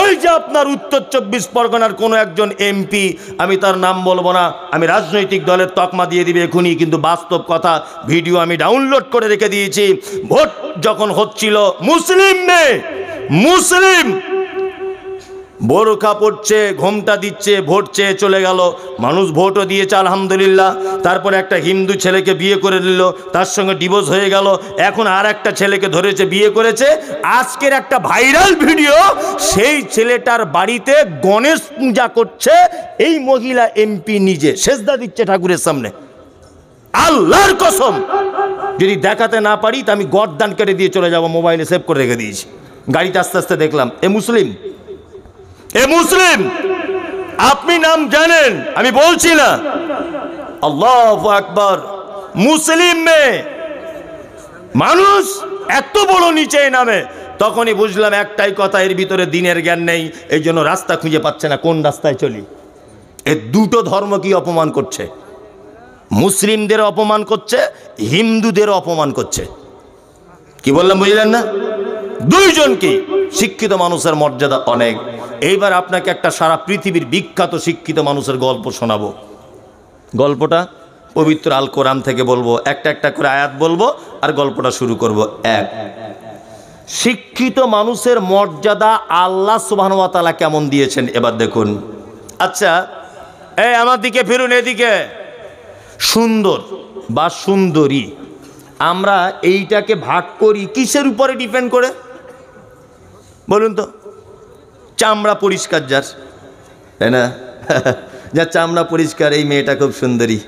ওই যে আপনার উত্তর 24 পরগনার কোনো একজন এমপি, আমি তার নাম বলবো না, আমি রাজনৈতিক দলের তকমা দিয়ে দিবে এখনই, কিন্তু বাস্তব কথা, ভিডিও আমি ডাউনলোড করে রেখে দিয়েছি। ভোট যখন হচ্ছিল, মুসলিম মেয়ে, মুসলিম বোরখা পড়ছে, ঘোমটা দিচ্ছে, ভোট চেয়ে চলে গেল। মানুষ ভোটও দিয়েছে আলহামদুলিল্লাহ। তারপরে একটা হিন্দু ছেলেকে বিয়ে করে নিল, তার সঙ্গে ডিভোর্স হয়ে গেল। এখন আর একটা ছেলেকে ধরেছে, বিয়ে করেছে। আজকের একটা ভাইরাল ভিডিও, সেই ছেলেটার বাড়িতে গণেশ পূজা করছে এই মহিলা এমপি, নিজে সেজদা দিচ্ছে ঠাকুরের সামনে। আল্লাহর কসম, যদি দেখাতে না পারি তা আমি গর্দান কেটে দিয়ে চলে যাব। মোবাইলে সেভ করে রেখে দিয়েছি। গাড়িতে আস্তে আস্তে দেখলাম, এ মুসলিম, এ মুসলিম। আপনি নাম জানেন, আমি বলছি না। আল্লাহু আকবার। মুসলিম মেয়ে, মানুষ এত বড় নিচে নামে। তখনই বুঝলাম একটাই কথা, এর ভিতরে দিনের জ্ঞান নেই, এই জন্য রাস্তা খুঁজে পাচ্ছে না, কোন রাস্তায় চলি। এ দুটো ধর্ম কি অপমান করছে, মুসলিমদের অপমান করছে, হিন্দুদের অপমান করছে। কি বললাম বুঝলেন না? দুইজন কি শিক্ষিত মানুষের মর্যাদা অনেক। এইবার আপনাকে একটা সারা পৃথিবীর বিখ্যাত শিক্ষিত মানুষের গল্প শোনাবো। গল্পটা পবিত্র আল কোরআন থেকে বলবো, একটা একটা করে আয়াত বলবো আর গল্পটা শুরু করব। এক, শিক্ষিত মানুষের মর্যাদা আল্লাহ সুবহানাহু ওয়া তাআলা কেমন দিয়েছেন এবার দেখুন। আচ্ছা, এই আমার দিকে ফিরুন, এদিকে। সুন্দর বা সুন্দরী, আমরা এইটাকে ভাগ করি কিসের উপরে ডিপেন্ড করে বলুন তো? চামড়া পরিষ্কার যার, তাই না? যার চামড়া পরিষ্কার, এই মেয়েটা খুব সুন্দরী।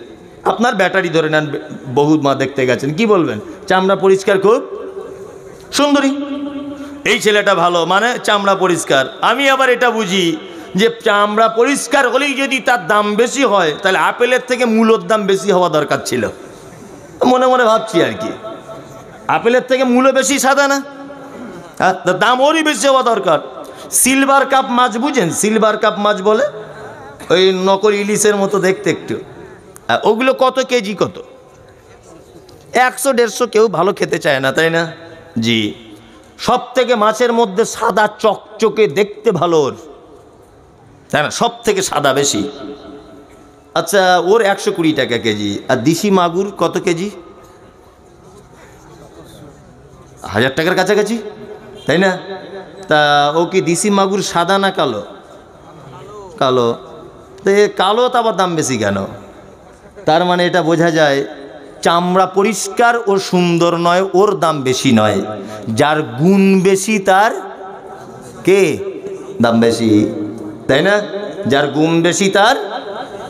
আপনার ব্যাটারি ধরে নেন, বহু মা দেখতে গেছেন, কি বলবেন? চামড়া পরিষ্কার, খুব সুন্দরী। এই ছেলেটা ভালো, মানে চামড়া পরিষ্কার। আমি আবার এটা বুঝি যে চামড়া পরিষ্কার হলেই যদি তার দাম বেশি হয়, তাহলে আপেলের থেকে মূলোর দাম বেশি হওয়া দরকার ছিল। মনে মনে ভাবছি আর কি, আপেলের থেকে মূল্য বেশি, সাদা না? হ্যাঁ, দাম ওরই বেশি হওয়া দরকার। সিলভার কাপ মাছ বুঝেন? সিলভার কাপ মাছ বলে, ওই নকল ইলিশের মতো দেখতে একটু। ওগুলো কত কেজি? কত? 100-150। কেউ ভালো খেতে চায় না, তাই না? জি। সব থেকে মাছের মধ্যে সাদা চকচকে দেখতে ভালো, ওর, তাই না? সব থেকে সাদা বেশি। আচ্ছা, ওর 120 টাকা কেজি। আর দেশি মাগুর কত কেজি? 1000 টাকার কাছাকাছি, তাই না? তা ও কি দেশি মাগুর সাদা না কালো? কালো। তো কালো তো আবার দাম বেশি কেন? তার মানে এটা বোঝা যায় চামড়া পরিষ্কার ও সুন্দর নয়, ওর দাম বেশি নয়। যার গুণ বেশি তার কে দাম বেশি, তাই না? যার গুণ বেশি তার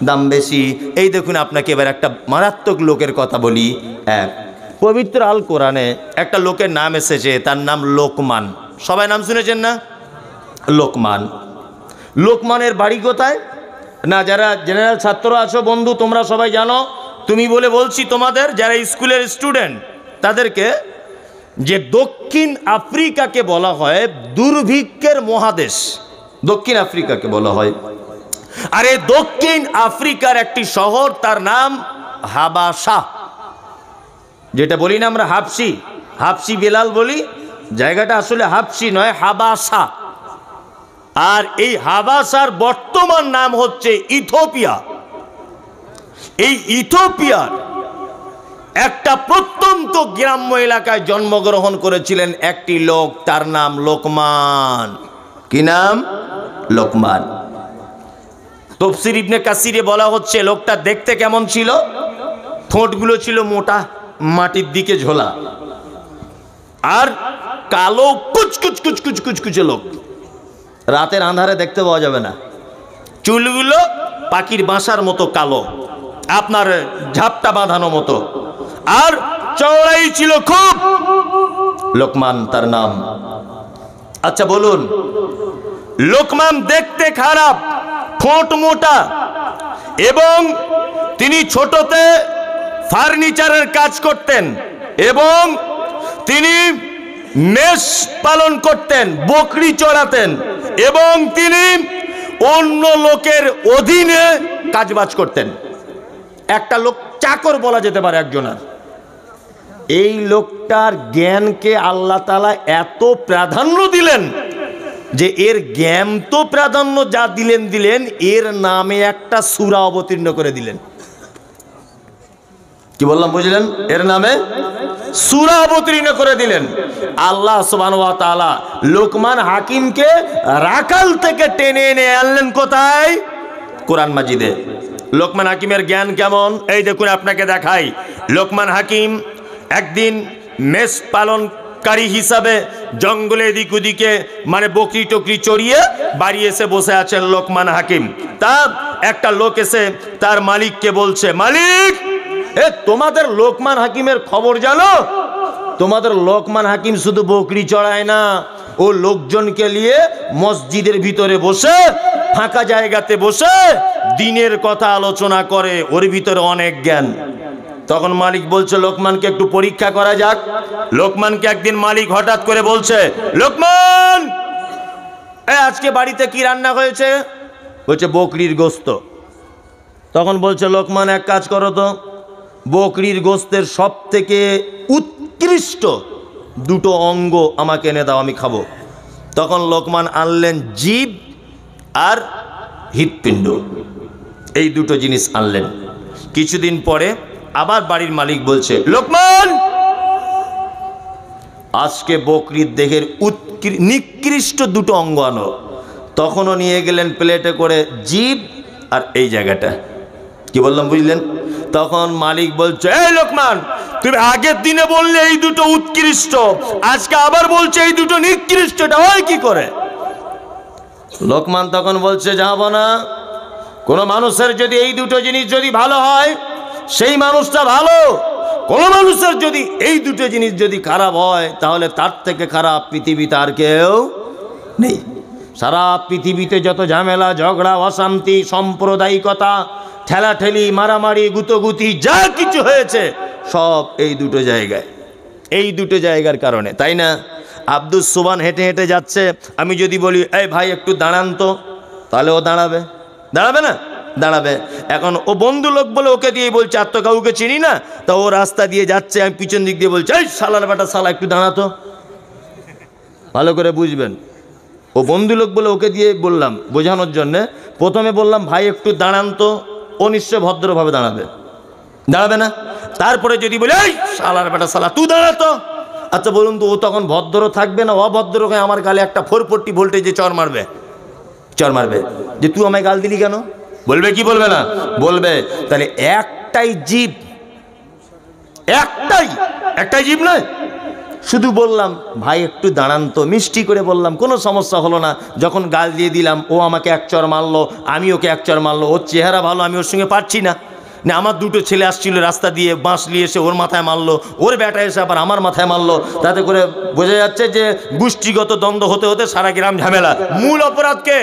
দাম বেশি। এই দেখুন, আপনাকে এবার একটা মারাত্মক লোকের কথা বলি। এক, পবিত্র আল কোরআনে একটা লোকের নাম এসেছে, তার নাম লোকমান। সবাই নাম শুনেছেন না? লোকমান। লোকমানের বাড়ি কোথায়? না, যারা জেনারেল ছাত্র আছো বন্ধু, তোমরা সবাই জানো। তুমি বলে বলছি তোমাদের, যারা স্কুলের স্টুডেন্ট তাদেরকে, যে দক্ষিণ আফ্রিকাকে বলা হয় দুর্ভিক্ষের মহাদেশ। দক্ষিণ আফ্রিকাকে বলা হয়। আর এই দক্ষিণ আফ্রিকার একটি শহর, তার নাম হাবাসা। যেটা বলি না আমরা হাবশি, হাবশি বেলাল বলি, জায়গাটা আসলে হাবশি নয়, হাবাসা। আর এই হাবাসার বর্তমান নাম হচ্ছে ইথিওপিয়া। এই ইথিওপিয়ার একটা প্রত্যন্ত গ্রাম্য এলাকায় জন্মগ্রহণ করেছিলেন একটি লোক, তার নাম লোকমান। কি নাম? লোকমান। তাফসীর ইবনে কাসিরে বলা হচ্ছে লোকটা দেখতে কেমন ছিল? ঠোঁটগুলো ছিল মোটা, মাটির দিকে ঝোলা, আর কালো কুচকুচ কুচকুচ কুচকুচে লোক, রাতের আঁধারে দেখতে পাওয়া যাবে না। চুলগুলো পাখির বাসার মতো কালো, আপনার ঝাপটা বাঁধানো মতো, আর চওড়াই ছিল খুব। লোকমান তার নাম। আচ্ছা বলুন, লোকমান দেখতে খারাপ, ঠোঁট মোটা, এবং তিনি ছোটতে ফার্নিচারের কাজ করতেন, এবং তিনি মেষ পালন করতেন, বকরি চড়াতেন, এবং তিনি অন্য লোকের অধীনে কাজবাজ করতেন। একটা লোক চাকর বলা যেতে পারে একজনের। এই লোকটার জ্ঞানকে আল্লাহ তাআলা এত প্রাধান্য দিলেন যে এর জ্ঞান তো প্রাধান্য যা দিলেন, এর নামে একটা সূরা অবতীর্ণ করে দিলেন। কি বললাম বুঝলেন? এর নামে সূরা অবতীর্ণ করে দিলেন। আল্লাহ সুবহানাহু ওয়া তাআলা লোকমান হাকিমকে রাকাল থেকে টেনে এনে আনলেন কোথায়? কোরআন মাজিদে। লোকমান হাকিমের জ্ঞান কেমন এই দেখুন, আপনাকে দেখাই। লোকমান হাকিম একদিন মেষ পালনকারী হিসাবে জঙ্গলে এদিক ওদিকে মানে বকরি টকরি চড়িয়ে বাড়ি এসে বসে আছেন লোকমান হাকিম। তার একটা লোক এসে তার মালিককে বলছে, মালিক, তোমাদের লোকমান হাকিমের খবর জানো? তোমাদের লোকমান হাকিম শুধু বকরি চড়ায় না, ও লোকজনকে নিয়ে মসজিদের ভিতরে বসে ফাঁকা জায়গাতে বসে দিনের কথা আলোচনা করে, ওর ভিতরে অনেক জ্ঞান। তখন মালিক বলছে লোকমানকে একটু পরীক্ষা করা যাক। লোকমানকে একদিন মালিক হঠাৎ করে বলছে, লোকমান, আজকে বাড়িতে কি রান্না হয়েছে? বলছে বকরির গোস্ত। তখন বলছে লোকমান, এক কাজ করো তো, বকরির গোস্তের সব থেকে উৎকৃষ্ট দুটো অঙ্গ আমাকে এনে দাও, আমি খাবো। তখন লোকমান আনলেন জিভ আর হৃৎপিণ্ড, এই দুটো জিনিস আনলেন। কিছুদিন পরে আবার বাড়ির মালিক বলছে, লোকমান, আজকে বকরির দেহের নিকৃষ্ট দুটো অঙ্গ আনো। তখনও নিয়ে গেলেন প্লেটে করে জিভ আর এই জায়গাটা। কি বললাম বুঝলেন? তখন মালিক বলছে, এই লোকমান, তুমি আগের দিনে বললে এই দুটো উৎকৃষ্ট, আজকে আবার বলছে এই দুটো নিকৃষ্ট, এটা হয় কি করে? লোকমান তখন বলছে, যাবো না, কোন মানুষের যদি এই দুটো জিনিস যদি ভালো হয় সেই মানুষটা ভালো, কোন মানুষের যদি এই দুটো জিনিস যদি খারাপ হয় তাহলে তার থেকে খারাপ পৃথিবীতে আর কেউ নেই। সারা পৃথিবীতে যত ঝামেলা, ঝগড়া, অশান্তি, সাম্প্রদায়িকতা, ঠেলাঠেলি, মারামারি, গুতোগুতি যা কিছু হয়েছে সব এই দুটো জায়গায়, এই দুটো জায়গার কারণে, তাই না? আব্দুস সুবহান হেঁটে হেঁটে যাচ্ছে, আমি যদি বলি, এই ভাই একটু দাঁড়ান তো, তাহলে ও দাঁড়াবে? দাঁড়াবে না? দাঁড়াবে। এখন ও বন্ধু লোক বলে ওকে দিয়ে বলছে, আর তো কাউকে চিনি না, তা ও রাস্তা দিয়ে যাচ্ছে, আমি পিছন দিক দিয়ে বলছি, এই শালার বেটা, শালা একটু দাঁড়াতো। ভালো করে বুঝবেন, ও বন্ধু লোক বলে ওকে দিয়ে বললাম বোঝানোর জন্যে। প্রথমে বললাম, ভাই একটু দাঁড়ান তো, ও নিশ্চয় ভদ্রভাবে দাঁড়াবে, দাঁড়াবে না? তারপরে যদি বলে, এই শালার বেটা, শালা তুই দাঁড়াতো, আচ্ছা বলুন তো, ও তখন ভদ্র থাকবে না অভদ্র হয়ে আমার গালে একটা 440 ভোল্টেজে চর মারবে? চর মারবে যে তুই আমায় গাল দিলি কেন? বলবে কি বলবে না? বলবে। তাহলে একটাই জীব, একটাই জীব নয়। শুধু বললাম, ভাই একটু দাঁড়ান তো, মিষ্টি করে বললাম, কোনো সমস্যা হলো না। যখন গাল দিয়ে দিলাম, ও আমাকে এক চর মারলো, আমি ওকে এক চর মারলো। ওর চেহারা ভালো, আমি ওর সঙ্গে পারছি না। না, আমার দুটো ছেলে আসছিল রাস্তা দিয়ে, বাঁশ নিয়ে এসে ওর মাথায় মারলো, ওর বেটা এসে আবার আমার মাথায় মারলো। তাতে করে বোঝা যাচ্ছে যে গোষ্ঠীগত দ্বন্দ্ব হতে হতে সারা গ্রাম ঝামেলা। মূল অপরাধ কে?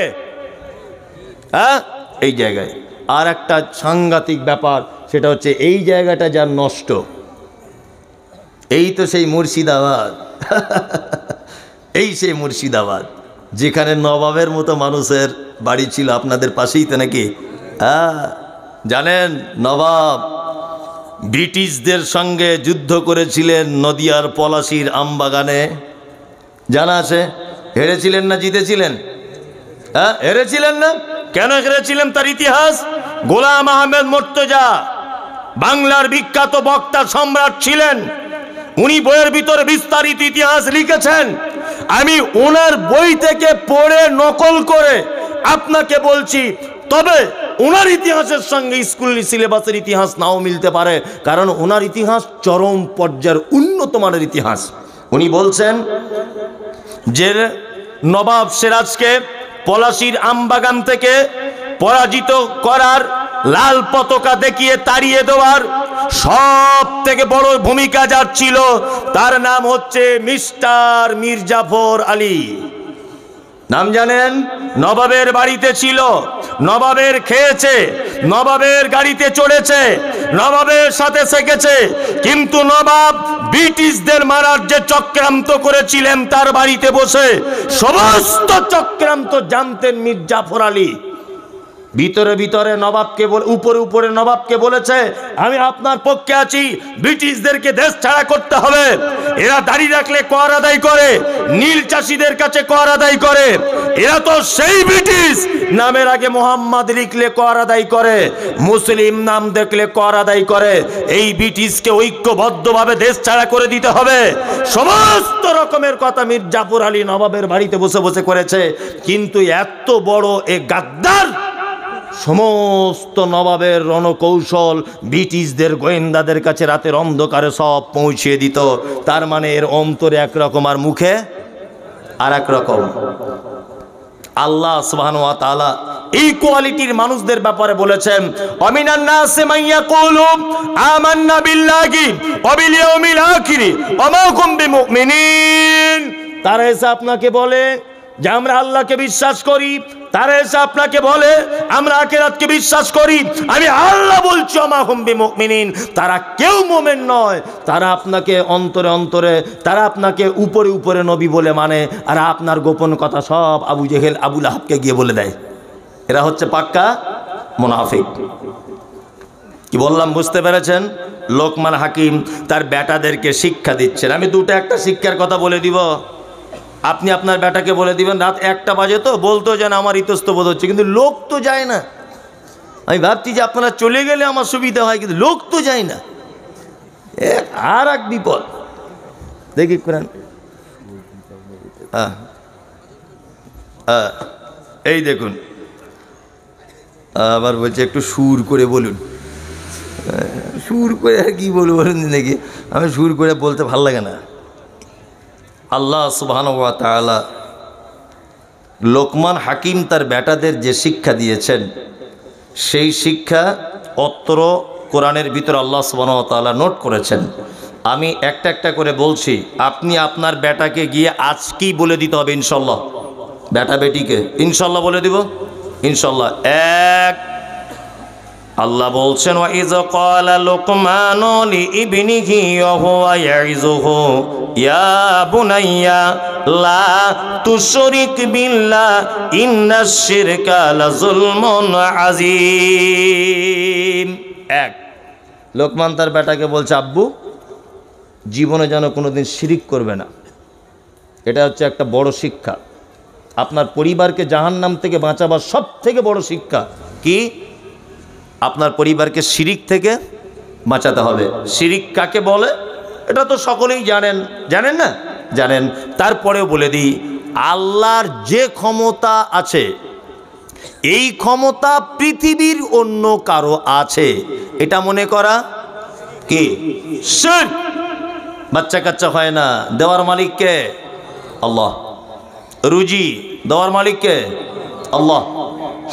হ্যাঁ, এই জায়গায়। আর একটা সাংঘাতিক ব্যাপার, সেটা হচ্ছে এই জায়গাটা যার নষ্ট, এই তো সেই মুর্শিদাবাদ, এই সেই মুর্শিদাবাদ যেখানে নবাবের মতো মানুষের বাড়ি ছিল। আপনাদের পাশেই তো নাকি? হ্যাঁ, জানেন নবাব ব্রিটিশদের সঙ্গে যুদ্ধ করেছিলেন নদিয়ার পলাশীর আমবাগানে, জানা আছে? হেরেছিলেন না জিতেছিলেন? হ্যাঁ, হেরেছিলেন না? কেন হেরেছিলেন তার ইতিহাস। গোলাম আহমেদ মুর্তজা বাংলার বিখ্যাত বক্তা সম্রাট ছিলেন। উনি বইয়ের ভিতরে বিস্তারিত ইতিহাস লিখেছেন। আমি ওনার বই থেকে পড়ে নকল করে আপনাকে বলছি। তবে ওনার ইতিহাসের সঙ্গে স্কুল সিলেবাসের ইতিহাস নাও মিলতে পারে, কারণ ওনার ইতিহাস চরম পর্যায়ের উন্নত মানের ইতিহাস। উনি বলছেন যে নবাব সিরাজকে পলাশীর আমবাগান থেকে পরাজিত করার, লাল পতাকা দেখিয়ে তাড়িয়ে দেওয়ার সব থেকে বড় ভূমিকা যার ছিল, তার নাম হচ্ছে মিস্টার মীর জাফর আলী। নাম জানেন? নবাবের বাড়িতে ছিল, নবাবের খেয়েছে, নবাবের গাড়িতে চড়েছে, নবাবের সাথে শিখেছে, কিন্তু নবাব ব্রিটিশদের মারার যে চক্রান্ত করেছিলেন তার বাড়িতে বসে সমস্ত চক্রান্ত জানতেন মীর জাফর আলী। ভিতরে ভিতরে নবাবকে বলে, উপরে উপরে নবাবকে বলেছে আমি আপনার পক্ষে আছি, ব্রিটিশদেরকে দেশ ছাড়া করতে হবে। এরা দাড়ি রাখলে কর আদায় করে, নীল চাষিদের কাছে কর আদায় করে। এরা তো সেই ব্রিটিশ, নামের আগে মোহাম্মদ লিখলে কর আদায় করে, মুসলিম নাম দেখলে কর আদায় করে। এই ব্রিটিশকে ঐক্যবদ্ধভাবে দেশ ছাড়া করে দিতে হবে। সমস্ত রকমের কথা মীর জাফর আলী নবাবের বাড়িতে বসে বসে করেছে। কিন্তু এত বড় এ গাদ্দার, সমস্ত নবাবের রণকৌশল ব্রিটিশদের গোয়েন্দাদের কাছে রাতের অন্ধকারে সব পৌঁছিয়ে দিত। তার মানে এর অন্তরে একরকম আর মুখে আর এক রকম। আল্লাহ সুবহানাহু ওয়া তাআলা এই কোয়ালিটির মানুষদের ব্যাপারে বলেছেন, অমিনান নাসি মান ইয়াকুলু আমান্না বিল্লাহি ওয়া বিল ইয়াউমিল আখির ওয়া মা হুম বিমুমিনিন। তারা এসে আপনাকে বলে যে আমরা আল্লাহকে বিশ্বাস করি, তারা এসে আপনাকে বলে আমরা আখিরাতকে বিশ্বাস করি। আমি আল্লাহ বলছি ওয়া মা হুম বিমুমিনিন, তারা কেউ মুমিন নয়। তারা আপনাকে অন্তরে অন্তরে, তারা আপনাকে উপরে উপরে নবী বলে মানে, আর আপনার গোপন কথা সব আবু জেহেল আবু লাহাবকে গিয়ে বলে দেয়। এরা হচ্ছে পাক্কা মুনাফিক। কি বললাম বুঝতে পেরেছেন? লোকমান হাকিম তার বেটাদেরকে শিক্ষা দিচ্ছেন। আমি একটা শিক্ষার কথা বলে দিব, আপনি আপনার বেটাকে বলে দিবেন রাত 1টা বাজে তো বলতো যেন আমার ইতস্তবোধ হচ্ছে, কিন্তু লোক তো যায় না। আমি ভাবছি যে আপনারা চলে গেলে আমার সুবিধা হয়, কিন্তু লোক তো যায় না। আর এক বিপদ দেখি কোরআন। এই দেখুন, আবার বলছে একটু সুর করে বলুন। সুর করে আর কি বলবো বলুন নাকি, আমি সুর করে বলতে ভাল লাগে না। আল্লাহ সুবহানাহু ওয়া তাআলা লোকমান হাকিম তার বেটাদের যে শিক্ষা দিয়েছেন, সেই শিক্ষা অত্র কোরআনের ভিতর আল্লাহ সুবহানাহু ওয়া তাআলা নোট করেছেন। আমি একটা একটা করে বলছি, আপনি আপনার বেটাকে গিয়ে আজকেই বলে দিতে হবে ইনশাল্লাহ। বেটা বেটিকে ইনশাল্লাহ বলে দিব, ইনশাল্লাহ। এক, আল্লাহ বলছেন ওয়া ইয ক্বালা লুকমানু লিইবনিহি ওয়া হুয়া ইয়াইযুহু ইয়া বুনাইয়া লা তুশরিক বিল্লাহ ইন্নাশ শিরকা লাযুলমুন আযীম। এক, লোকমান তার বেটাকে বলছে আব্বু জীবনে যেন কোনোদিন শিরিক করবে না। এটা হচ্ছে একটা বড় শিক্ষা। আপনার পরিবারকে জাহান্নাম থেকে বাঁচাবার সব থেকে বড় শিক্ষা কি? আপনার পরিবারকে শিরিক থেকে বাঁচাতে হবে। শিরিক কাকে বলে এটা তো সকলেই জানেন, জানেন না? জানেন। তারপরেও বলে দিই, আল্লাহর যে ক্ষমতা আছে, এই ক্ষমতা পৃথিবীর অন্য কারো আছে এটা মনে করা কি শিরক। বাচ্চা কাচ্চা হয় না, দেওয়ার মালিককে আল্লাহ। রুজি দেওয়ার মালিককে আল্লাহ।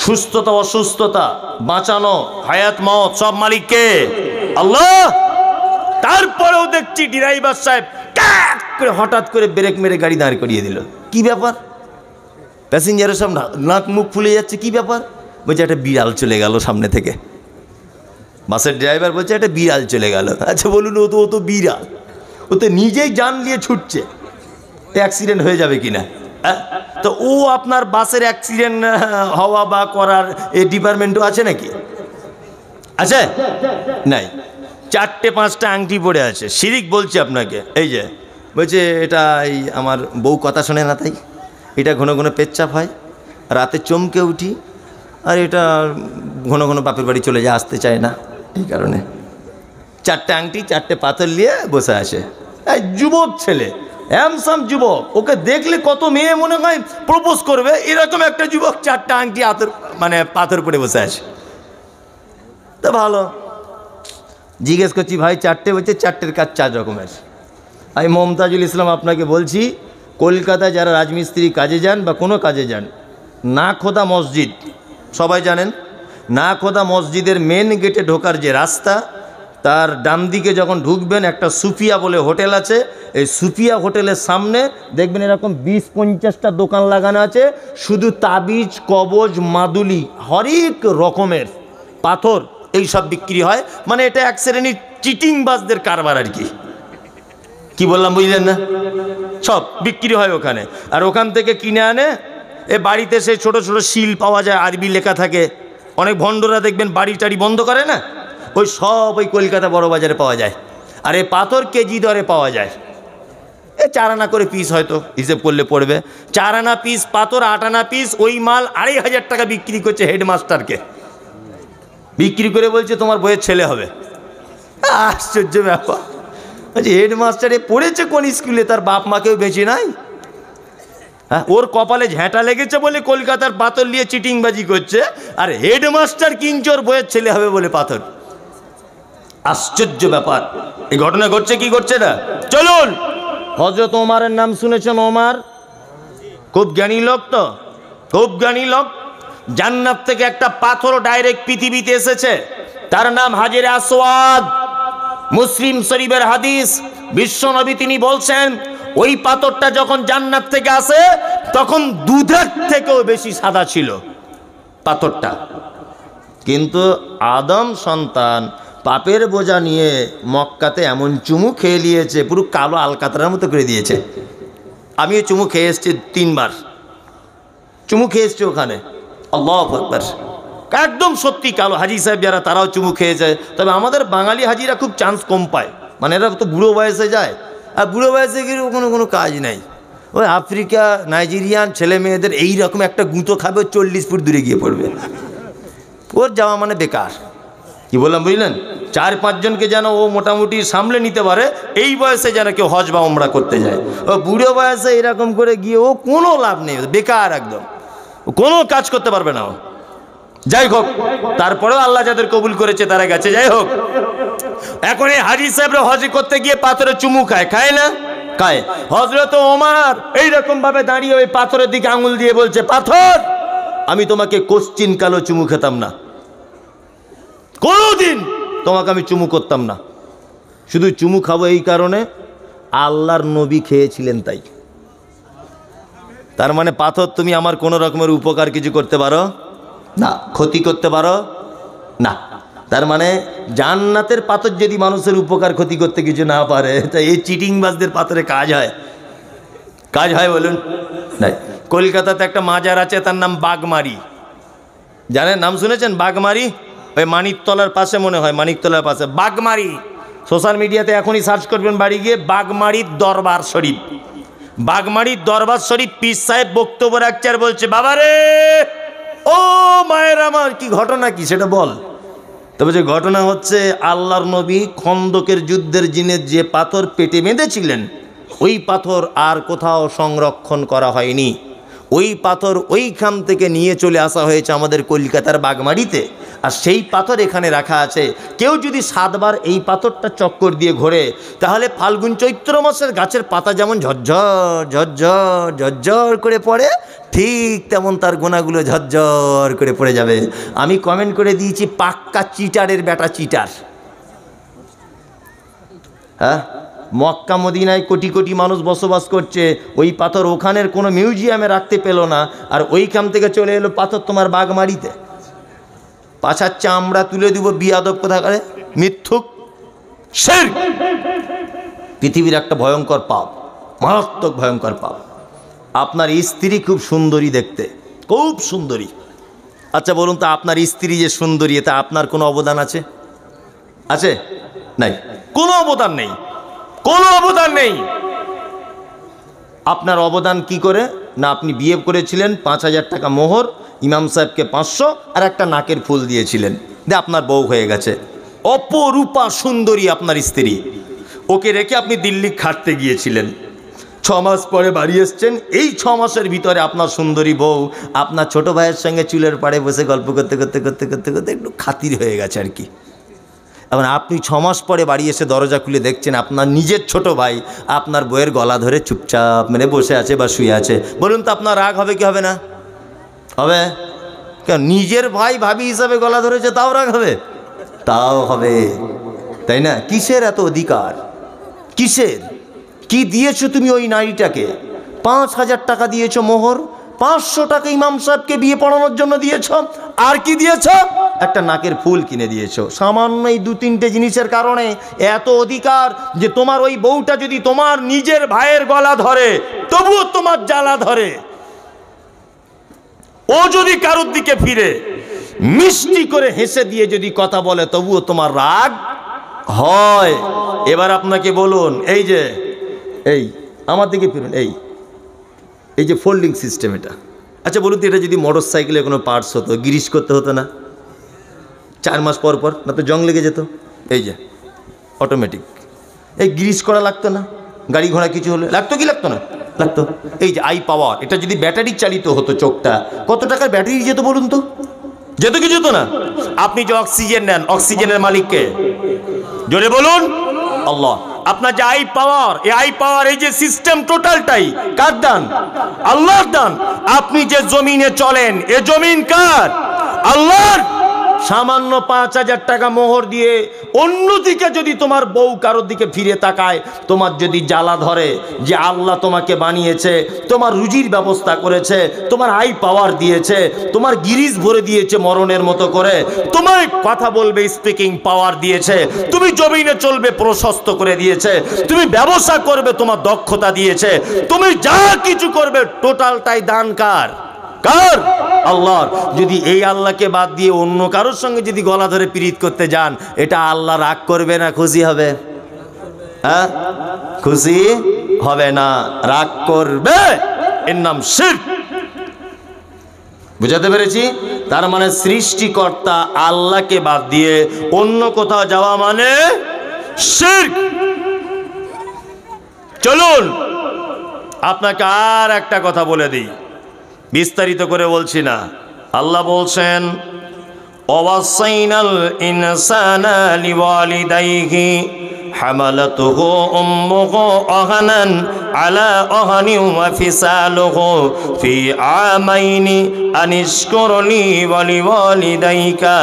সুস্থতা অসুস্থতা, বাঁচানো, হায়াত মওত সব মালিককে আল্লাহ। তারপরেও দেখছি ড্রাইভার সাহেব করে হঠাৎ করে ব্রেক মেরে গাড়ি দাঁড় করিয়ে দিল। কি ব্যাপার? প্যাসেঞ্জারের সব নাক মুখ ফুলে যাচ্ছে, কি ব্যাপার? বলছে একটা বিড়াল চলে গেল সামনে থেকে। বাসের ড্রাইভার বলছে একটা বিড়াল চলে গেল। আচ্ছা বলুন, ও তো বিড়াল, ও তো নিজেই জান নিয়ে ছুটছে, অ্যাক্সিডেন্ট হয়ে যাবে কিনা? তো ও আপনার বাসের অ্যাক্সিডেন্ট হওয়া বা করার এই ডিপার্টমেন্টও আছে নাকি? আছে? নাই। 4-5টা আংটি পড়ে আছে। শিরিক বলছি আপনাকে। এই যে বলছে এটা এই আমার বউ কথা শোনে না, তাই এটা ঘন ঘন পেচ্ছাপ হয়, রাতে চমকে উঠি, আর এটা ঘন ঘন বাপের বাড়ি চলে যায়, আসতে চায় না, এই কারণে 4টে আংটি 4টে পাথর নিয়ে বসে আসে। এই যুবক ছেলে, হ্যামসাম যুবক, ওকে দেখলে কত মেয়ে মনে হয় প্রপোজ করবে, এরকম একটা যুবক 4টা আংটি পাথর পড়ে বসে আছে। তা ভালো, জিজ্ঞেস করছি ভাই 4টে? বলছে 4টের কাজ 4 রকমের। আমি মমতাজুল ইসলাম আপনাকে বলছি, কলকাতায় যারা রাজমিস্ত্রি কাজে যান বা কোনো কাজে যান, না খোদা মসজিদ সবাই জানেন, না খোদা মসজিদের মেন গেটে ঢোকার যে রাস্তা, তার ডান দিকে যখন ঢুকবেন একটা সুফিয়া বলে হোটেল আছে। এই সুফিয়া হোটেলের সামনে দেখবেন এরকম 20-50টা দোকান লাগানো আছে, শুধু তাবিজ, কবজ, মাদুলি, হরেক রকমের পাথর এইসব বিক্রি হয়। মানে এটা এক শ্রেণীর চিটিংবাজদের কারবার আর কি। কি বললাম বুঝলেন না? সব বিক্রি হয় ওখানে। আর ওখান থেকে কিনে আনে, এ বাড়িতে সেই ছোট ছোট শিল পাওয়া যায়, আরবি লেখা থাকে, অনেক ভণ্ডরা দেখবেন বাড়ি টাড়ি বন্ধ করে না, ওই সব ওই কলকাতা বড় বাজারে পাওয়া যায়। আর এই পাথর কেজি দরে পাওয়া যায়, 4 আনা করে পিস, হয়তো হিসেব করলে পড়বে 4 আনা পিস পাথর, 8 আনা পিস। ওই মাল 2,500 টাকা বিক্রি করছে হেডমাস্টারকে, বিক্রি করে বলছে তোমার বইয়ের ছেলে হবে। আশ্চর্য ব্যাপার, বলছে হেডমাস্টারে পড়েছে কোন স্কুলে, তার বাপ মাকেও বেঁচে নাই। হ্যাঁ, ওর কপালে ঝ্যাঁটা লেগেছে বলে কলকাতার পাথর নিয়ে চিটিংবাজি করছে, আর হেডমাস্টার কিনছে ওর বইয়ের ছেলে হবে বলে পাথর। আশ্চর্য ব্যাপার, এই ঘটনা ঘটছে কি ঘটছে না। চলুন, হযরত ওমরের নাম শুনেছেন? ওমর খুব জ্ঞানী লোক, তো খুব জ্ঞানী লোক। জান্নাত থেকে একটা পাথর ডাইরেক্ট পৃথিবীতে এসেছে, তার নাম হাজরে আসওয়াদ। মুসলিম শরীফের হাদিস, বিশ্বনবী তিনি বলছেন ওই পাথরটা যখন জান্নাত থেকে আসে তখন দুধের থেকেও বেশি সাদা ছিল পাথরটা। কিন্তু আদম সন্তান পাপের বোঝা নিয়ে মক্কাতে এমন চুমু খেয়ে নিয়েছে, পুরো কালো আলকাতরার মতো করে দিয়েছে। আমিও চুমু খেয়ে এসেছি, 3 বার চুমু খেয়ে এসছি ওখানে। আল্লাহু আকবার, একদম সত্যি কালো। হাজি সাহেব যারা তারাও চুমু খেয়েছে, তবে আমাদের বাঙালি হাজিরা খুব চান্স কম পায়, মানে এরা তো বুড়ো বয়সে যায়, আর বুড়ো বয়সে গিয়ে কোনো কাজ নাই। ওই আফ্রিকা নাইজেরিয়ান ছেলে মেয়েদের এইরকম একটা গুঁতো খাবে, 40 ফুট দূরে গিয়ে পড়বে, ওর যাওয়া মানে বেকার। কি বললাম বুঝলেন? 4-5 জনকে যেন ও মোটামুটি সামলে নিতে পারে, এই বয়সে যেন কেউ হজ বা উমরা করতে যায়। ও বুড়ো বয়সে এরকম করে গিয়ে ও কোনো লাভ নেই, বেকার একদম, কোনো কাজ করতে পারবে না ও। যাই হোক, তারপরেও আল্লাহ যাদের কবুল করেছে তারা গেছে। যাই হোক, এখন এই হাজি সাহেবরা হজ করতে গিয়ে পাথরে চুমু খায়, খায় না? খায়। হযরত ওমর এইরকম ভাবে দাঁড়িয়ে ওই পাথরের দিকে আঙুল দিয়ে বলছে, পাথর, আমি তোমাকে কোশ্চিন কালো চুমু খেতাম না, কোনোদিন তোমাকে আমি চুমু করতাম না, শুধু চুমু খাবো এই কারণে আল্লাহর নবী খেয়েছিলেন তাই। তার মানে পাথর তুমি আমার কোনো রকমের উপকার কিছু করতে পারো না, ক্ষতি করতে পারো না। তার মানে জান্নাতের পাথর যদি মানুষের উপকার ক্ষতি করতে কিছু না পারে, তা এই চিটিংবাজদের পাথরে কাজ হয়? কাজ হয় বলুন? নাই। কলকাতাতে একটা মাজার আছে, তার নাম বাগমারি, জানেন? নাম শুনেছেন? বাগমারি, ওই মানিকতলার পাশে, মনে হয় মানিকতলার পাশে বাগমারি। সোশ্যাল মিডিয়াতে এখনই সার্চ করবেন বাড়ি গিয়ে, বাগমারির দরবার শরীফ। বাগমারির দরবার শরীফ পীর সাহেব বক্তব্য রাখছে আর বলছে, বাবারে ও মায়ের আমার, কি ঘটনা কি সেটা বল। তবে যে ঘটনা হচ্ছে, আল্লাহর নবী খন্দকের যুদ্ধের দিনে যে পাথর পেটে বেঁধেছিলেন, ওই পাথর আর কোথাও সংরক্ষণ করা হয়নি। ওই পাথর ওইখান থেকে নিয়ে চলে আসা হয়েছে আমাদের কলকাতার বাগমারিতে, আর সেই পাথর এখানে রাখা আছে। কেউ যদি 7 বার এই পাথরটা চক্কর দিয়ে ঘোরে, তাহলে ফাল্গুন চৈত্র মাসের গাছের পাতা যেমন ঝরঝর ঝরঝর ঝরঝর করে পড়ে, ঠিক তেমন তার গোনাগুলো ঝরঝর করে পড়ে যাবে। আমি কমেন্ট করে দিয়েছি, পাক্কা চিটারের বেটা চিটার। হ্যাঁ, মক্কা মদিনায় কোটি কোটি মানুষ বসবাস করছে, ওই পাথর ওখানের কোনো মিউজিয়ামে রাখতে পেল না, আর ওইখান থেকে চলে এলো পাথর তোমার বাগমারিতে। পাছার চামড়া তুলে দিব, বিয়াদব কোথাকারে, মিথ্যুক, শিরক। পৃথিবীর একটা ভয়ঙ্কর পাপ, মারাত্মক ভয়ঙ্কর পাপ। আপনার স্ত্রী খুব সুন্দরী দেখতে, খুব সুন্দরী। আচ্ছা বলুন তো, আপনার স্ত্রী যে সুন্দরী, এতে আপনার কোনো অবদান আছে? আছে? নাই, কোনো অবদান নেই, কোনো অবদান নেই। আপনার অবদান কি করে না, আপনি বিয়ে করেছিলেন, 5,000 টাকা মোহর, ইমাম সাহেবকে 500, আর একটা নাকের ফুল দিয়েছিলেন, দিয়ে আপনার বউ হয়ে গেছে। অপরূপা সুন্দরী আপনার স্ত্রী, ওকে রেখে আপনি দিল্লি খাটতে গিয়েছিলেন, 6 মাস পরে বাড়ি এসছেন। এই 6 মাসের ভিতরে আপনার সুন্দরী বউ আপনার ছোট ভাইয়ের সঙ্গে চুলের পাড়ে বসে গল্প করতে করতে করতে করতে করতে একটু খাতির হয়ে গেছে আর কি। এখন আপনি 6 মাস পরে বাড়ি এসে দরজা খুলে দেখছেন আপনার নিজের ছোট ভাই আপনার বউয়ের গলা ধরে চুপচাপ মেরে বসে আছে বা শুয়ে আছে। বলুন তো আপনার রাগ হবে কি হবে না? হবে। কেন, নিজের ভাই ভাবি হিসাবে গলা ধরেছে তাও রাগ হবে? তাও হবে, তাই না? কিসের এত অধিকার, কিসের? কি দিয়েছো তুমি ওই নারীটাকে? 5,000 টাকা দিয়েছো মোহর, 500 টাকা ইমাম সাহেবকে বিয়ে পড়ানোর জন্য দিয়েছ, আর কি দিয়েছ? একটা নাকের ফুল কিনে দিয়েছো। সামান্য এই 2-3টে জিনিসের কারণে এত অধিকার যে তোমার ওই বউটা যদি তোমার নিজের ভাইয়ের গলা ধরে তবুও তোমার জ্বালা ধরে। ও যদি কারোর দিকে ফিরে মিষ্টি করে হেসে দিয়ে যদি কথা বলে তবুও তোমার রাগ হয়। এবার আপনাকে বলুন, এই যে এই আমার দিকে ফিরুন, এই যে ফোল্ডিং সিস্টেম, আচ্ছা বলুন তো, এটা যদি মোটর সাইকেলে কোনো পার্টস হতো, গ্রিস করতে হতো না 4 মাস পর পর? না তো জং লেগে যেত। এই যে অটোমেটিক, এই গ্রিস করা লাগতো না? গাড়ি ঘোড়া কিছু হলে লাগতো কি লাগতো না? লাগতো। এই যে আই পাওয়ার, এটা যদি ব্যাটারি চালিত হতো চোখটা, কত টাকার ব্যাটারি যেত বলুন তো? যেত কি যেত না? আপনি যে অক্সিজেন নেন, অক্সিজেনের মালিককে জোরে বলুন আল্লাহ। আপনার যে আই পাওয়ার, এই আই পাওয়ার, এই যে সিস্টেম টোটালটাই কার দান? আল্লাহর দান। আপনি যে জমিনে চলেন, এ জমিন কার? আল্লাহর। সামান্য 5,000 টাকা মোহর দিয়ে অন্যদিকে যদি তোমার বউ কারোর দিকে ফিরে তাকায়, তোমার যদি জ্বালা ধরে যে আল্লাহ তোমাকে বানিয়েছে, তোমার রুজির ব্যবস্থা করেছে, তোমার আই পাওয়ার দিয়েছে, তোমার গিরিজ ভরে দিয়েছে মরণের মতো করে, তোমার কথা বলবে স্পিকিং পাওয়ার দিয়েছে, তুমি জমিনে চলবে প্রশস্ত করে দিয়েছে, তুমি ব্যবসা করবে তোমার দক্ষতা দিয়েছে, তুমি যা কিছু করবে টোটালটাই দান কার? কার? আল্লাহর। যদি এই আল্লাহকে বাদ দিয়ে অন্য কারোর সঙ্গে যদি গলা ধরে পীড়িত করতে যান, এটা আল্লাহ রাগ করবে না খুশি হবে? হ্যাঁ, খুশি হবে না, রাগ করবে। এর নাম শিরক। বুঝাতে পেরেছি? তার মানে সৃষ্টিকর্তা আল্লাহকে বাদ দিয়ে অন্য কোথাও যাওয়া মানে শিরক। চলুন আপনাকে আর একটা কথা বলে দিই, বিস্তারিত করে বলছি না। আল্লাহ বলছেন, ওয়াসাইনাল ইনসানা লিওয়ালিদাইহি হামালাতুহু উম্মুহু আহানান আলা আহানিন ওয়া ফিসালুহু ফি আমাইনি আনিশকুরলি ওয়া লিওয়ালিদাইকা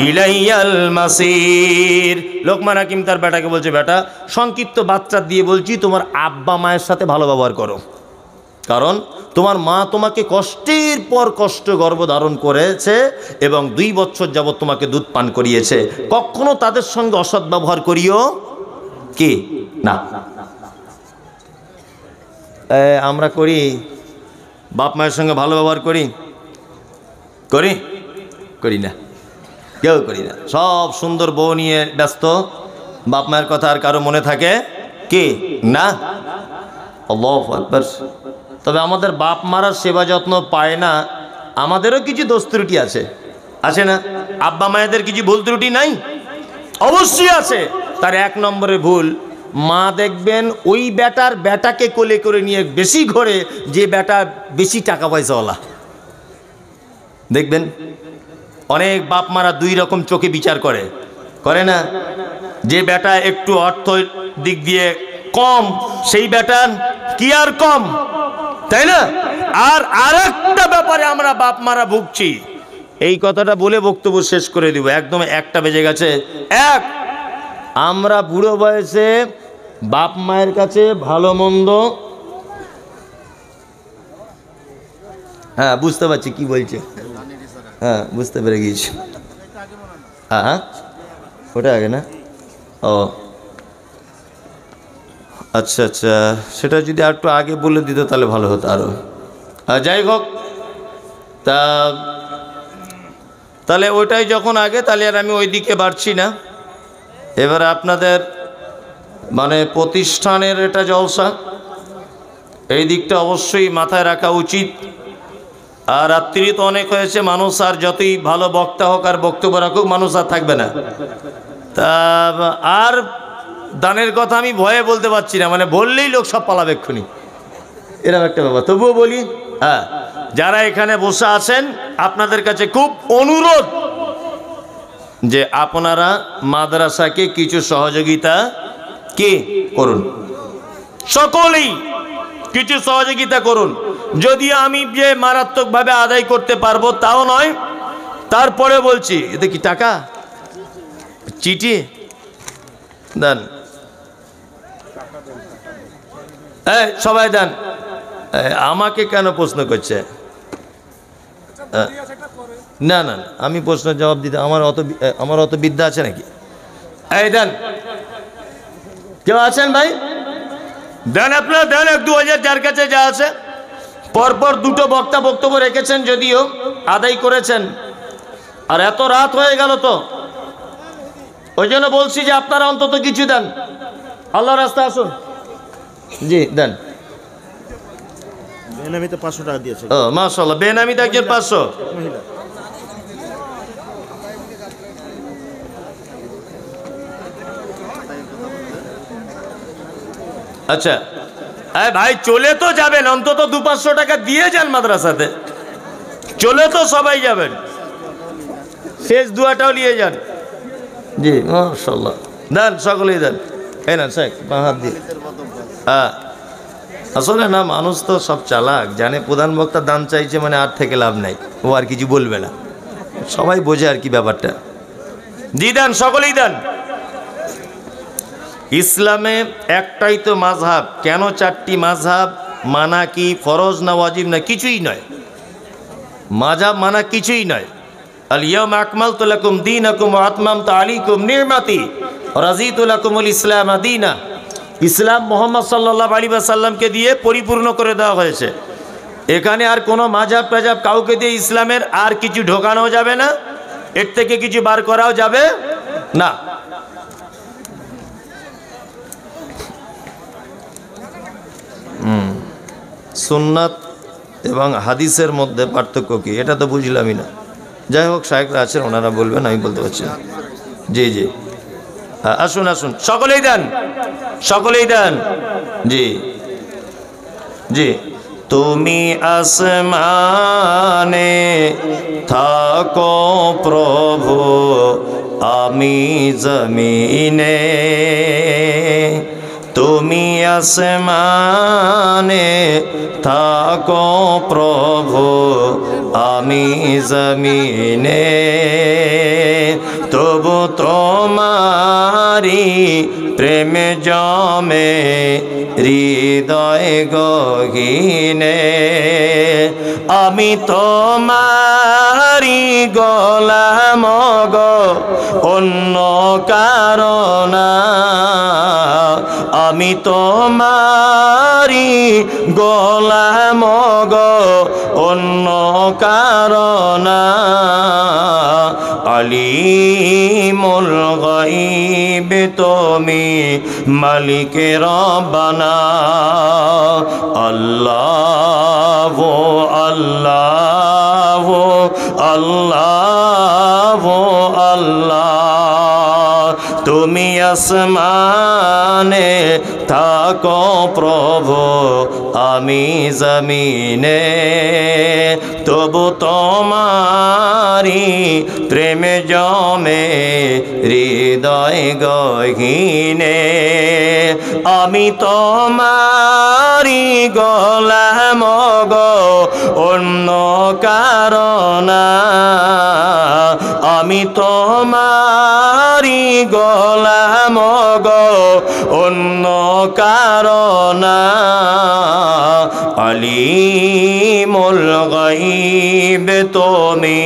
ইলাইয়াল মাসির। লোকমান হাকিম তার বেটাকে বলছে, বেটা সংক্ষিপ্ত বাচ্চা দিয়ে বলছি, তোমার আব্বা মায়ের সাথে ভালো ব্যবহার করো, কারণ তোমার মা তোমাকে কষ্টের পর কষ্ট গর্ভধারণ করেছে এবং 2 বছর যাবৎ তোমাকে দুধ পান করিয়েছে। কখনো তাদের সঙ্গে অসৎ ব্যবহার করিও কি না। আমরা করি, বাপ মায়ের সঙ্গে ভালো ব্যবহার করি? করি না, কেউ করি না। সব সুন্দর বউ নিয়ে ব্যস্ত, বাপ মায়ের কথা আর কারো মনে থাকে কি না? আল্লাহু আকবার। তবে আমাদের বাপ মারা সেবা যত্ন পায় না, আমাদেরও কিছু দোষ ত্রুটি আছে, আছে না? আব্বা মায়েদের কিছু ভুল ত্রুটি নাই? অবশ্যই আছে। তার 1 নম্বরের ভুল, মা দেখবেন ওই বেটাকে কোলে করে নিয়ে বেশি ঘোরে যে বেটা বেশি টাকা পয়সাওয়ালা। দেখবেন অনেক বাপ মারা 2 রকম চোখে বিচার করে না? যে বেটা একটু অর্থ দিক দিয়ে কম, সেই বেটার কি আর কম, তাই না? আর আরেকটা ব্যাপারে আমরা বাপ মারা ভুগছি, এই কথাটা বলে বক্তব্য শেষ করে দিব, একদম 1টা বেজে গেছে। আমরা বুড়ো বয়সে বাপ মায়ের কাছে ভালো মন্দ, হ্যাঁ বুঝতে পারছি কি বলছে, হ্যাঁ বুঝতে পেরে গিয়েছি। হ্যাঁ ওটা আগে না? ও আচ্ছা আচ্ছা, সেটা যদি আর একটু আগে বলে দিত তাহলে ভালো হতো আরও। যাই হোক, তাহলে ওইটাই যখন আগে, তাহলে আর আমি ওই দিকে বাড়ছি না। এবার আপনাদের মানে প্রতিষ্ঠানের এটা জলসা, এই দিকটা অবশ্যই মাথায় রাখা উচিত। আর রাত্রি তো অনেক হয়েছে, মানুষ আর যতই ভালো বক্তা হোক আর বক্তব্য রাখুক, মানুষ আর থাকবে না। তা আর দানের কথা আমি ভয়ে বলতে পারছি না, মানে বললেই লোক সব পালাবে এক্ষুনি, এরকম একটা ব্যাপার। তবুও বলি, হ্যাঁ যারা এখানে বসে আছেন আপনাদের কাছে খুব অনুরোধ যে আপনারা মাদ্রাসাকে কিছু সহযোগিতা কি করুন, সকলেই কিছু সহযোগিতা করুন। যদি আমি যে মারাত্মকভাবে আদায় করতে পারবো তাও নয়, তারপরে বলছি এতে কি টাকা চিঠি দেন, সবাই দেন। আমাকে কেন প্রশ্ন করছে? না না আমি প্রশ্নের জবাব দিতে আমার অত বিদ্যা আছে নাকি? এই দেন, কেউ আছেন ভাই? দেন, আপনারা দেন 1-2 হাজার, যার কাছে যা আছে। পরপর 2টো বক্তা বক্তব্য রেখেছেন, যদিও আদায় করেছেন, আর এত রাত হয়ে গেল তো, ওই জন্য বলছি যে আপনারা অন্তত কিছু দেন, আল্লাহর রাস্তায় আসুন। জি দেন। বেনামিতে 500 টাকা দিয়েছে। ও মাশাআল্লাহ, বেনামিতে একজন 500। মহিলা। আচ্ছা ভাই, চলে তো যাবেন, অন্তত 200-500 টাকা দিয়ে যান মাদ্রাসাতে, চলে তো সবাই যাবেন, শেষ দুয়াটাও নিয়ে যান। জি মাশাআল্লাহ, দেন সকলেই দেন। এই না শেখ হাত দিয়ে। হ্যাঁ আসলে না, মানুষ তো সব চালাক, জানে প্রধান বক্তা দান চাইছে মানে আর থেকে লাভ নাই, ও আর কিছু বলবে না, সবাই বোঝে আর কি ব্যাপারটা। জি দেন, সকলেই দেন। ইসলামে একটাই তো মাযহাব, কেন 4টি মাযহাব? মানা কি ফরজ না ওয়াজিব? না কিছুই নয়, মাযহাব মানা কিছুই নয়। আল ইয়াউমা আকমালতু লাকুম দীনাকুম ওয়া আতমামতু আলাইকুম নি'মাতি ওয়া রাযীতু লাকুমুল ইসলাম দীনা। ইসলাম মুহাম্মদ সাল্লাল্লাহু আলাইহি ওয়াসাল্লামকে দিয়ে পরিপূর্ণ করে দেওয়া হয়েছে। এখানে আর কোনো মাযহাব টাযহাব কাউকে দিয়ে ইসলামের আর কিছু ঢোকানো যাবে না, এর থেকে কিছু বার করাও যাবে না। সুন্নাত এবং হাদিসের মধ্যে পার্থক্য কি, এটা তো বুঝলামই না। যাই হোক, শায়েখরা আছেন, ওনারা বলবেন, আমি বলতে পারছি না। জি জি, হ্যাঁ আসুন আসুন, সকলেই দেন, সকলেই দেন। জি জি। তুমি আসমানে থাকো প্রভু, আমি জমিনে। তুমি আসমানে থাকো প্রভু, আমি জমিনে। তবু তোমারি প্রেম জমে হৃদয় গহীনে। আমি তোমারি গোলাম গো, অন্য কারণ। আমি তোমারি গোলাম গো, অন্য কারণ। আলিমুল গায়ব তুমি, মালিক রব্বানা। আল্লাহ আল্লাহ আল্লাহ আল্লাহ। তুমি আসমানে থাকো প্রভু, আমি জমিনে। তবু তোমারি প্রেম জমে হৃদয় গহীনে। আমি তোমারি গোলাম গো, অন্য কারণ। আমি তোমারি গোলাম গো, অন্য কারণ। আলিমুল গায়ব তুমি,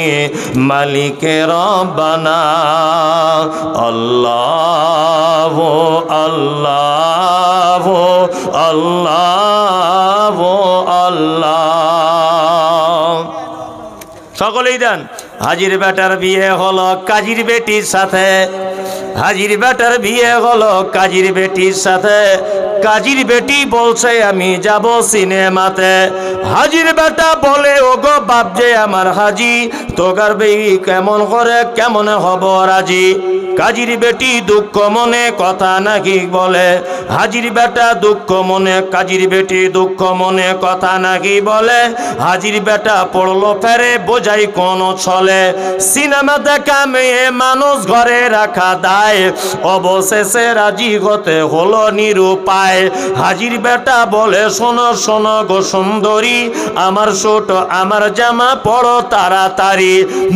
মালিক রব্বানা। আল্লাহ আল্লাহ আল্লাহ আল্লাহ। সকলেই দেন। হাজির বেটার বিয়ে হলো কাজীর বেটির সাথে, হাজির বেটার বিয়ে হলো কাজীর বেটির সাথে। কাজীর বেটি বলছে আমি যাব সিনেমাতে। হাজির বেটা বলে ওগো বাপ যে আমার হাজি, তোগার বেই কেমন করে কেমন হব রাজি। কাজীর বেটি দুঃখ মনে কথা নাকি বলে, হাজির বেটা দুঃখ মনে, কাজীর বেটি দুঃখ মনে কথা নাকি বলে। হাজির বেটা পড়লো ফেরে বোঝাই কোন ছলে, সিনেমা দেখা মেয়ে মানুষ ঘরে রাখা দায়। অবশেষে রাজি হতে হলো নিরুপায়। হাজির বেটা বলে শোনো শোনো গো সুন্দরী, আমার ছোট আমার জামা পড়ো তাড়াতাড়ি।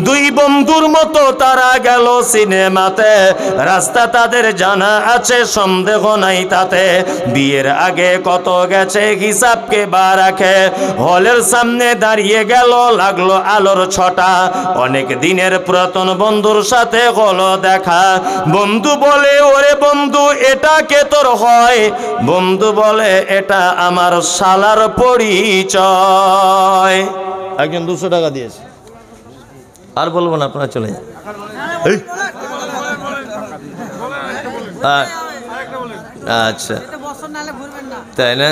দুই বন্ধুর মতো তারা গেল সিনেমাতে, রাস্তা তাদের জানা আছে সন্দেহ নাই তাতে। বিয়ের আগে কত গেছে হিসাবকে বা রাখে, হলের সামনে দাঁড়িয়ে গেল লাগলো আলোর ছটা। অনেক দিনের পুরাতন বন্ধুর সাথে হলো দেখা। বন্ধু বলে ওরে বন্ধু এটা কে তোর হয়? বন্ধু বলে এটা আমার শালার পরিচয়। একজন 200 টাকা দিয়েছে। আর বলবো না, আপনারা চলে যান। এই, আচ্ছা তাই না?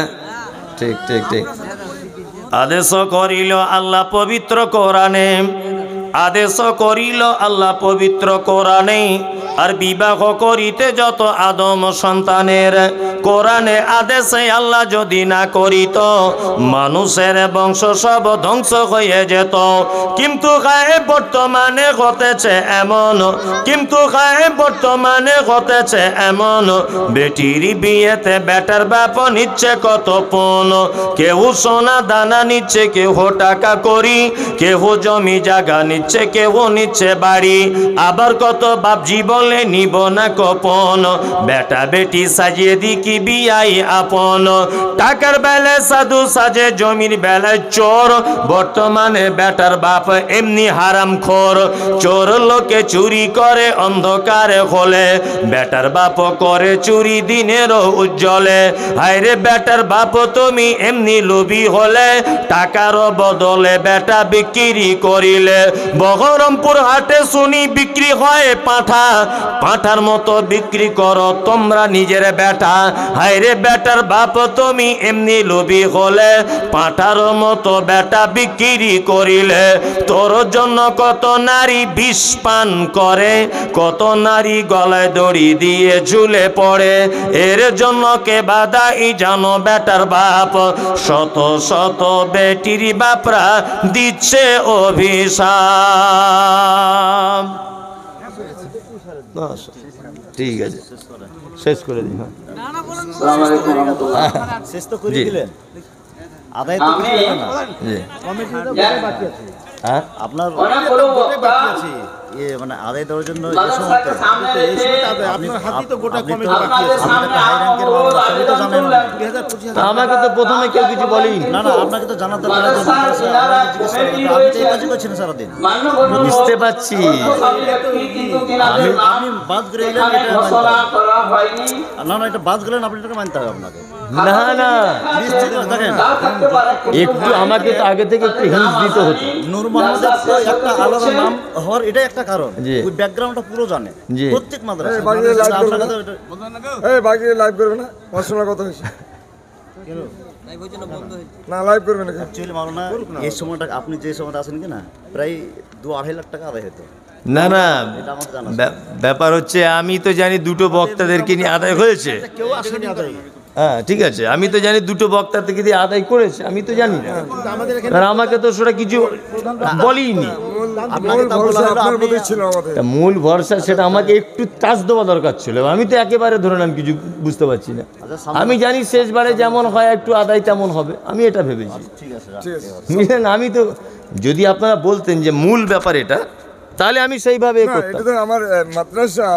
ঠিক ঠিক ঠিক। আদেশ করিল আল্লাহ পবিত্র কোরআনে, আদেশ করিল আল্লাহ পবিত্র কোরআনে, আর বিবাহ করিতে যত আদম সন্তানের, কোরআনে আদেশে আল্লাহ যদি না করিত মানুষের বংশ সব ধ্বংস হয়ে যেত। কিন্তু বর্তমানে ঘটেছে এমন, কিন্তু বর্তমানে ঘটেছে এমন, বেটির বিয়েতে বেটার বাপ নিচ্ছে কত পণ। কেউ সোনা দানা নিচ্ছে, কেউ টাকা করি, কেউ জমি জায়গা নিচ্ছে, কেউ নিচ্ছে বাড়ি। আবার কত বাপজি বলে নিব না কপন, বেটা বেটি সাজিয়ে দি কি বিয়াই আপন। টাকার বেলায় সাধু সাজে, জমির বেলায় চোর, বর্তমানে বেটার বাপ এমনি হারাম খোর। চোর লোকে চুরি করে অন্ধকারে হলে, বেটার বাপ করে চুরি দিনের উজ্জ্বলে। হায়রে বেটার বাপ তুমি এমনি লোভী হলে, টাকার বদলে বেটা বিক্রি করিলে। বহরমপুর হাটে শুনি বিক্রি হয় পাঁঠা, পাঁঠার মতো বিক্রি করো তোমরা নিজের বেটা। হায়রে বেটার বাপ তুমি এমনি লোভী হলে, পাঁঠার মতো বেটা বিক্রি করিলে। তোর জন্য কত নারী বিষ পান করে, কত নারী গলায় দড়ি দিয়ে ঝুলে পড়ে। এর জন্য কে বাদাই জানো বেটার বাপ, শত শত বেটির বাপরা দিচ্ছে অভিশাপ। ঠিক আছে, শেষ করে দিই। শেষ তো করে দিলেন, আদায় তো কিছু হলো না। বাকি আছে আপনার বাকি আছে, মানে আদায় দেওয়ার জন্য আমাকে তো প্রথমে কেউ কিছু বলি না, না আপনাকে তো জানাতে পারে। সারাদিন বুঝতে পারছি, আপনি বাদ করে এলেন, না না এটা বাদ গেলেন, আপনি এটাকে মানতে হবে আপনাকে। না না দেখেন একটু আমাকে তো আগে থেকে একটু হিন্ট দিতে হতো। নূর মোহাম্মদের তো একটা আলাদা নাম হওয়ার এটাই একটা কারণ, ওই ব্যাকগ্রাউন্ডটা পুরো জানে প্রত্যেক মাদ্রাসা। এই বাকি লাইভ করবে না, পড়াশোনার কথা হয়েছে না, লাইভ করবে না। অ্যাকচুয়ালি মাওলানা এই সময়টা আপনি যে সময়টা আছেন কি না, প্রায় 2-2.5 লাখ টাকা আদায় হতো। না না ব্যাপার হচ্ছে, আমি তো জানি দুটো বক্তাদেরকে নিয়ে আদায় হয়েছে। কেউ আসেনি আদায়। হ্যাঁ ঠিক আছে, আমি তো জানি দুটো বক্তা থেকে দিয়ে আদায় করেছে, আমি তো জানি না। আমাকে তো সেটা কিছু বলিনি। মূল ভরসা সেটা আমাকে একটু টাচ দেওয়া দরকার ছিল, আমি তো একেবারে ধরে নেন কিছু বুঝতে পারছি না। আমি জানি শেষবারে যেমন হয় একটু আদায় তেমন হবে, আমি এটা ভেবেছি। বুঝলেন, আমি তো যদি আপনারা বলতেন যে মূল ব্যাপার এটা, তাহলে আমি সেইভাবে করতাম। আমার মাদ্রাসা,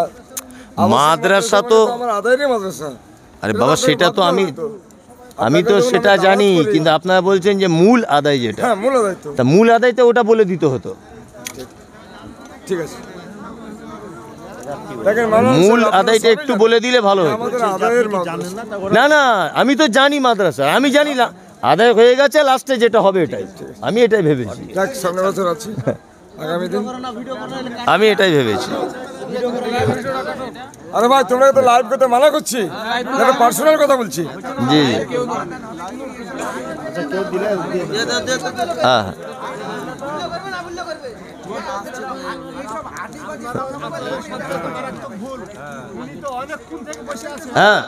মাদ্রাসা তো আমার আদায়েরই মাদ্রাসা। আরে বাবা সেটা তো আমি তো সেটা জানি, কিন্তু আপনারা বলছেন যে মূল আদায় যেটা, মূল আদায় তো, তা মূল আদায়টা ওটা বলে দিতে হতো। ঠিক আছে, মূল আদায়টা একটু বলে দিলে ভালো হতো। না না আমি তো জানি মাদ্রাসা, আমি জানি না আদায় হয়ে গেছে, লাস্টে যেটা হবে এটাই, আমি এটাই ভেবেছি। সামনের বছর আছি, আগামী দিন আমি এটাই ভেবেছি। আরে ভাই তোমরা তো লাইভ করতে মানা করছি, একটা পার্সোনাল কথা বলছি। জি হ্যাঁ হ্যাঁ